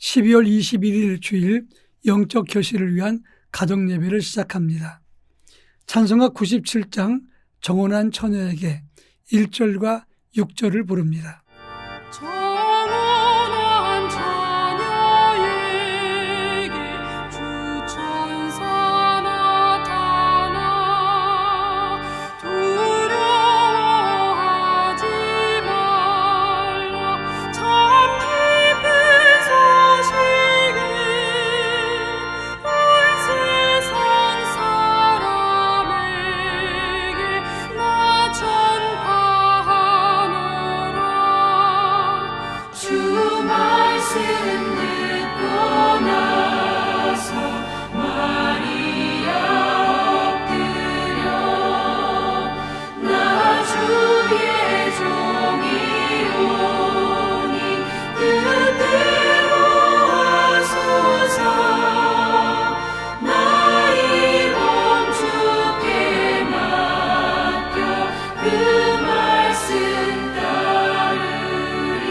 12월 21일 주일 영적 결실을 위한 가정 예배를 시작합니다. 찬송가 97장 정혼한 처녀에게 1절과 6절을 부릅니다. 정혼한 처녀에게 주 천사 나타나 두려워하지 말라 참 기쁜 소식을 온 세상 사람에게 나 전파하노라. 주 말씀 듣고 나서 마리아 엎드려 나 주의 종이 오니 뜻대로 하소서. 나의 몸 주께 맡겨 그 말씀 따르리.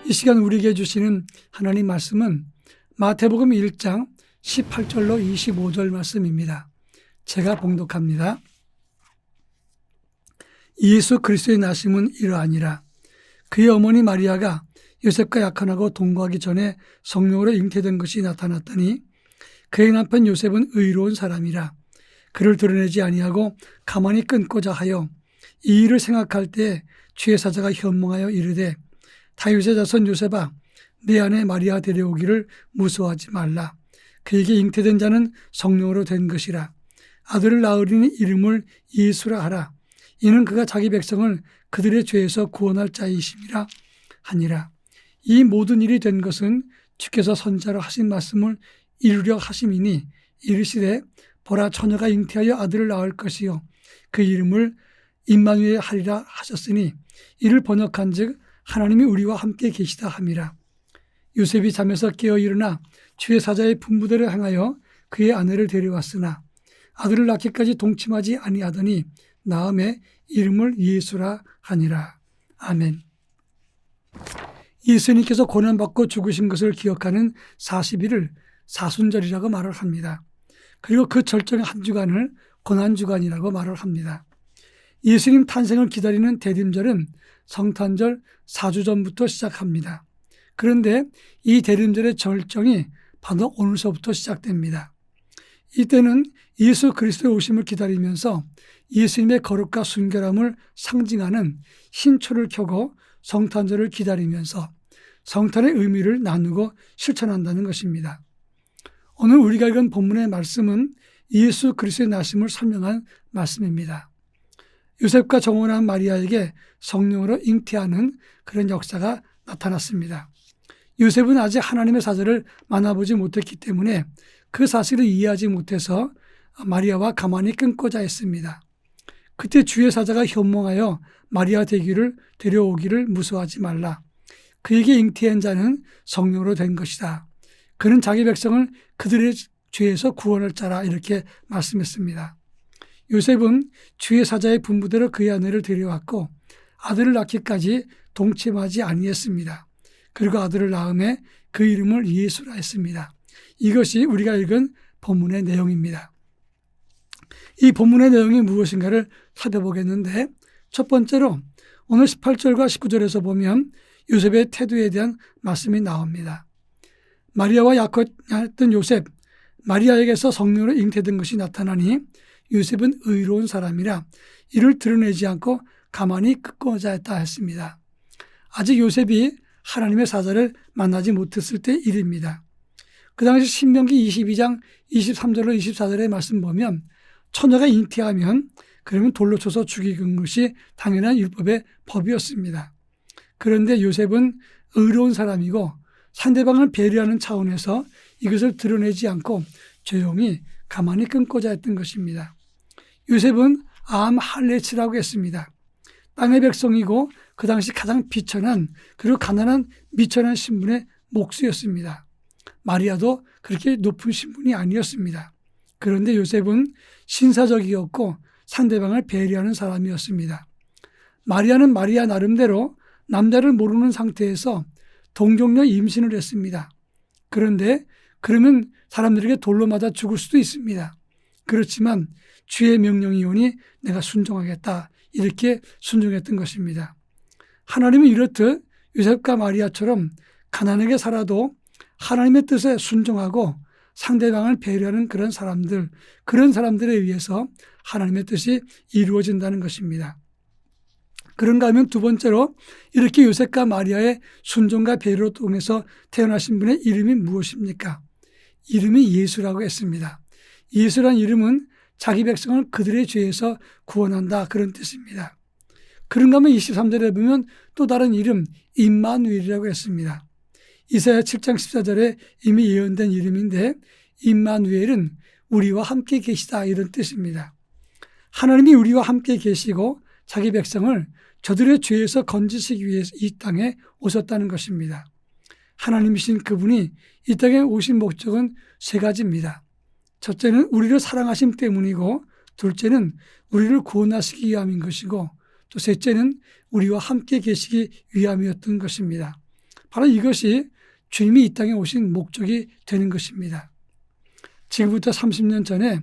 이 시간 우리에게 주시는 하나님 말씀은 마태복음 1장 18절로 25절 말씀입니다. 제가 봉독합니다. 예수 그리스도의 나심은 이러하니라. 그의 어머니 마리아가 요셉과 약혼하고 동거하기 전에 성령으로 잉태된 것이 나타났더니 그의 남편 요셉은 의로운 사람이라. 그를 드러내지 아니하고 가만히 끊고자 하여 이 일을 생각할 때 주의 사자가 현몽하여 이르되 다윗의 자손 요셉아 내 아내 마리아 데려오기를 무서워하지 말라. 그에게 잉태된 자는 성령으로 된 것이라. 아들을 낳으리니 이름을 예수라 하라. 이는 그가 자기 백성을 그들의 죄에서 구원할 자이심이라 하니라. 이 모든 일이 된 것은 주께서 선지자로 하신 말씀을 이루려 하심이니 이르시되 보라 처녀가 잉태하여 아들을 낳을 것이요 그 이름을 임마누엘 하리라 하셨으니 이를 번역한즉 하나님이 우리와 함께 계시다 함이라. 요셉이 잠에서 깨어 일어나 주의 사자의 분부대로 행하여 그의 아내를 데려왔으나 아들을 낳기까지 동침하지 아니하더니 나음에 이름을 예수라 하니라. 아멘. 예수님께서 고난받고 죽으신 것을 기억하는 40일을 사순절이라고 말을 합니다. 그리고 그 절정의 한 주간을 고난주간이라고 말을 합니다. 예수님 탄생을 기다리는 대림절은 성탄절 4주 전부터 시작합니다. 그런데 이 대림절의 절정이 바로 오늘서부터 시작됩니다. 이때는 예수 그리스도의 오심을 기다리면서 예수님의 거룩과 순결함을 상징하는 신초를 켜고 성탄절을 기다리면서 성탄의 의미를 나누고 실천한다는 것입니다. 오늘 우리가 읽은 본문의 말씀은 예수 그리스도의 나심을 설명한 말씀입니다. 요셉과 정혼한 마리아에게 성령으로 잉태하는 그런 역사가 나타났습니다. 요셉은 아직 하나님의 사자를 만나보지 못했기 때문에 그 사실을 이해하지 못해서 마리아와 가만히 끊고자 했습니다. 그때 주의 사자가 현몽하여 마리아 데려오기를 무서워하지 말라. 그에게 잉태한 자는 성령으로 된 것이다. 그는 자기 백성을 그들의 죄에서 구원할 자라 이렇게 말씀했습니다. 요셉은 주의 사자의 분부대로 그의 아내를 데려왔고 아들을 낳기까지 동침하지 아니했습니다. 그리고 아들을 낳음에 그 이름을 예수라 했습니다. 이것이 우리가 읽은 본문의 내용입니다. 이 본문의 내용이 무엇인가를 살펴보겠는데 첫 번째로 오늘 18절과 19절에서 보면 요셉의 태도에 대한 말씀이 나옵니다. 마리아와 약혼했던 요셉, 마리아에게서 성령으로 잉태된 것이 나타나니 요셉은 의로운 사람이라 이를 드러내지 않고 가만히 끊고자 했다 했습니다. 아직 요셉이 하나님의 사자를 만나지 못했을 때 일입니다. 그 당시 신명기 22장 23절로 24절의 말씀 보면 처녀가 잉태하면 그러면 돌로 쳐서 죽이는 것이 당연한 율법의 법이었습니다. 그런데 요셉은 의로운 사람이고 상대방을 배려하는 차원에서 이것을 드러내지 않고 조용히 가만히 끊고자 했던 것입니다. 요셉은 암 할레치라고 했습니다. 땅의 백성이고 그 당시 가장 비천한 그리고 가난한 미천한 신분의 목수였습니다. 마리아도 그렇게 높은 신분이 아니었습니다. 그런데 요셉은 신사적이었고 상대방을 배려하는 사람이었습니다. 마리아는 마리아 나름대로 남자를 모르는 상태에서 동정녀 임신을 했습니다. 그런데 그러면 사람들에게 돌로 맞아 죽을 수도 있습니다. 그렇지만 주의 명령이 오니 내가 순종하겠다. 이렇게 순종했던 것입니다. 하나님은 이렇듯 요셉과 마리아처럼 가난하게 살아도 하나님의 뜻에 순종하고 상대방을 배려하는 그런 사람들에 의해서 하나님의 뜻이 이루어진다는 것입니다. 그런가 하면 두 번째로 이렇게 요셉과 마리아의 순종과 배려를 통해서 태어나신 분의 이름이 무엇입니까? 이름이 예수라고 했습니다. 예수란 이름은 자기 백성을 그들의 죄에서 구원한다, 그런 뜻입니다. 그런가 하면 23절에 보면 또 다른 이름 임마누엘이라고 했습니다. 이사야 7장 14절에 이미 예언된 이름인데 임마누엘은 우리와 함께 계시다, 이런 뜻입니다. 하나님이 우리와 함께 계시고 자기 백성을 저들의 죄에서 건지시기 위해서 이 땅에 오셨다는 것입니다. 하나님이신 그분이 이 땅에 오신 목적은 세 가지입니다. 첫째는 우리를 사랑하심 때문이고, 둘째는 우리를 구원하시기 위함인 것이고, 또 셋째는 우리와 함께 계시기 위함이었던 것입니다. 바로 이것이 주님이 이 땅에 오신 목적이 되는 것입니다. 지금부터 30년 전에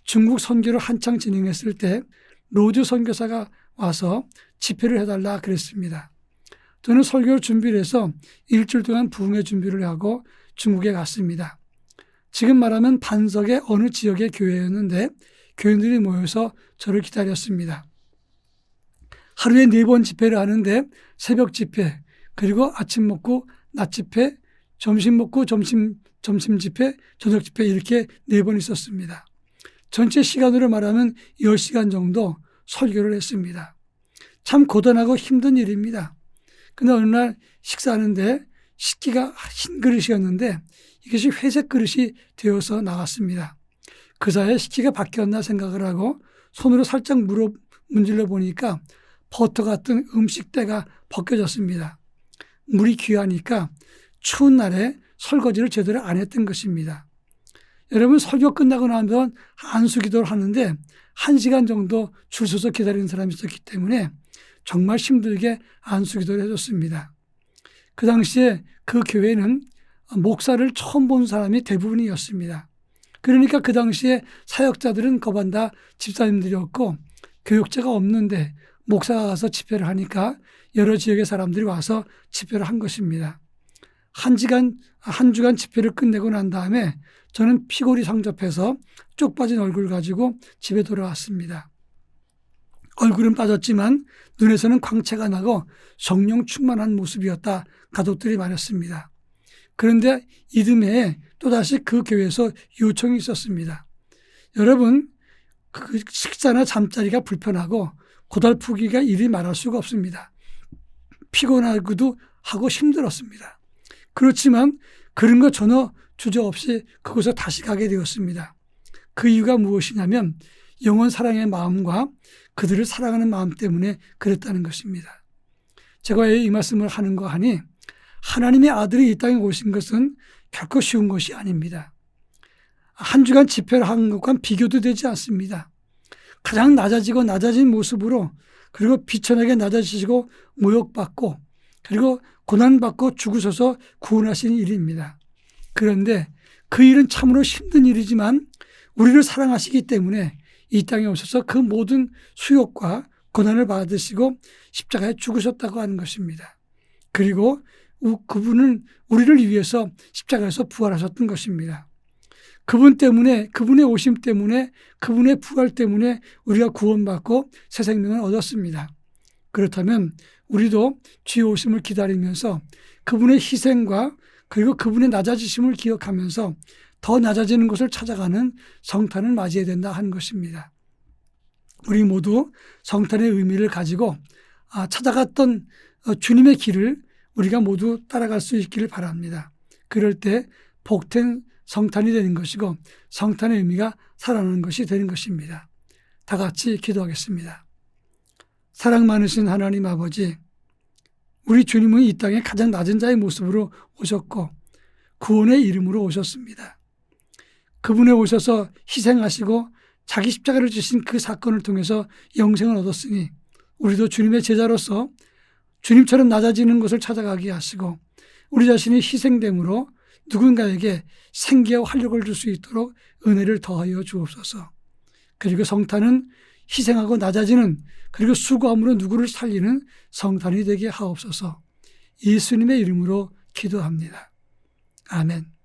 중국 선교를 한창 진행했을 때 로즈 선교사가 와서 집회를 해달라 그랬습니다. 저는 설교를 준비를 해서 일주일 동안 부흥회 준비를 하고 중국에 갔습니다. 지금 말하면 반석의 어느 지역의 교회였는데 교인들이 모여서 저를 기다렸습니다. 하루에 4번 집회를 하는데 새벽 집회, 그리고 아침 먹고 낮 집회, 점심 먹고 점심 집회, 저녁 집회, 이렇게 4번 있었습니다. 전체 시간으로 말하면 10시간 정도 설교를 했습니다. 참 고단하고 힘든 일입니다. 근데 어느 날 식사하는데 식기가 흰 그릇이었는데 이것이 회색 그릇이 되어서 나왔습니다. 그 사이에 식기가 바뀌었나 생각을 하고 손으로 살짝 문질러 보니까 버터 같은 음식대가 벗겨졌습니다. 물이 귀하니까 추운 날에 설거지를 제대로 안 했던 것입니다. 여러분, 설교 끝나고 나면 안수기도를 하는데 1시간 정도 줄 서서 기다리는 사람이 있었기 때문에 정말 힘들게 안수기도를 해줬습니다. 그 당시에 그 교회는 목사를 처음 본 사람이 대부분이었습니다. 그러니까 그 당시에 사역자들은 거반 다 집사님들이었고 교육자가 없는데 목사가 가서 집회를 하니까 여러 지역의 사람들이 와서 집회를 한 것입니다. 한 주간 집회를 끝내고 난 다음에 저는 피골이 상접해서 쪽 빠진 얼굴 가지고 집에 돌아왔습니다. 얼굴은 빠졌지만 눈에서는 광채가 나고 성령 충만한 모습이었다, 가족들이 말했습니다. 그런데 이듬해에 또다시 그 교회에서 요청이 있었습니다. 여러분, 그 식사나 잠자리가 불편하고 고달프기가 이리 말할 수가 없습니다. 피곤하기도 하고 힘들었습니다. 그렇지만 그런 거 전혀 주저없이 그곳에 다시 가게 되었습니다. 그 이유가 무엇이냐면 영원 사랑의 마음과 그들을 사랑하는 마음 때문에 그랬다는 것입니다. 제가 왜 이 말씀을 하는 거 하니, 하나님의 아들이 이 땅에 오신 것은 결코 쉬운 것이 아닙니다. 한 주간 집회를 한 것과 비교도 되지 않습니다. 가장 낮아진 모습으로, 그리고 비천하게 낮아지시고 모욕받고, 그리고 고난받고 죽으셔서 구원하신 일입니다. 그런데 그 일은 참으로 힘든 일이지만 우리를 사랑하시기 때문에 이 땅에 오셔서 그 모든 수욕과 고난을 받으시고 십자가에 죽으셨다고 하는 것입니다. 그리고 그분은 우리를 위해서 십자가에서 부활하셨던 것입니다. 그분 때문에, 그분의 오심 때문에, 그분의 부활 때문에 우리가 구원받고 새 생명을 얻었습니다. 그렇다면 우리도 주의 오심을 기다리면서 그분의 희생과 그리고 그분의 낮아지심을 기억하면서 더 낮아지는 것을 찾아가는 성탄을 맞이해야 된다 하는 것입니다. 우리 모두 성탄의 의미를 가지고 찾아갔던 주님의 길을 우리가 모두 따라갈 수 있기를 바랍니다. 그럴 때 복된 성탄이 되는 것이고 성탄의 의미가 살아나는 것이 되는 것입니다. 다 같이 기도하겠습니다. 사랑 많으신 하나님 아버지, 우리 주님은 이 땅에 가장 낮은 자의 모습으로 오셨고 구원의 이름으로 오셨습니다. 그분에 오셔서 희생하시고 자기 십자가를 지신 그 사건을 통해서 영생을 얻었으니 우리도 주님의 제자로서 주님처럼 낮아지는 것을 찾아가게 하시고 우리 자신이 희생됨으로 누군가에게 생기와 활력을 줄 수 있도록 은혜를 더하여 주옵소서. 그리고 성탄은 희생하고 낮아지는 그리고 수고함으로 누구를 살리는 성탄이 되게 하옵소서. 예수님의 이름으로 기도합니다. 아멘.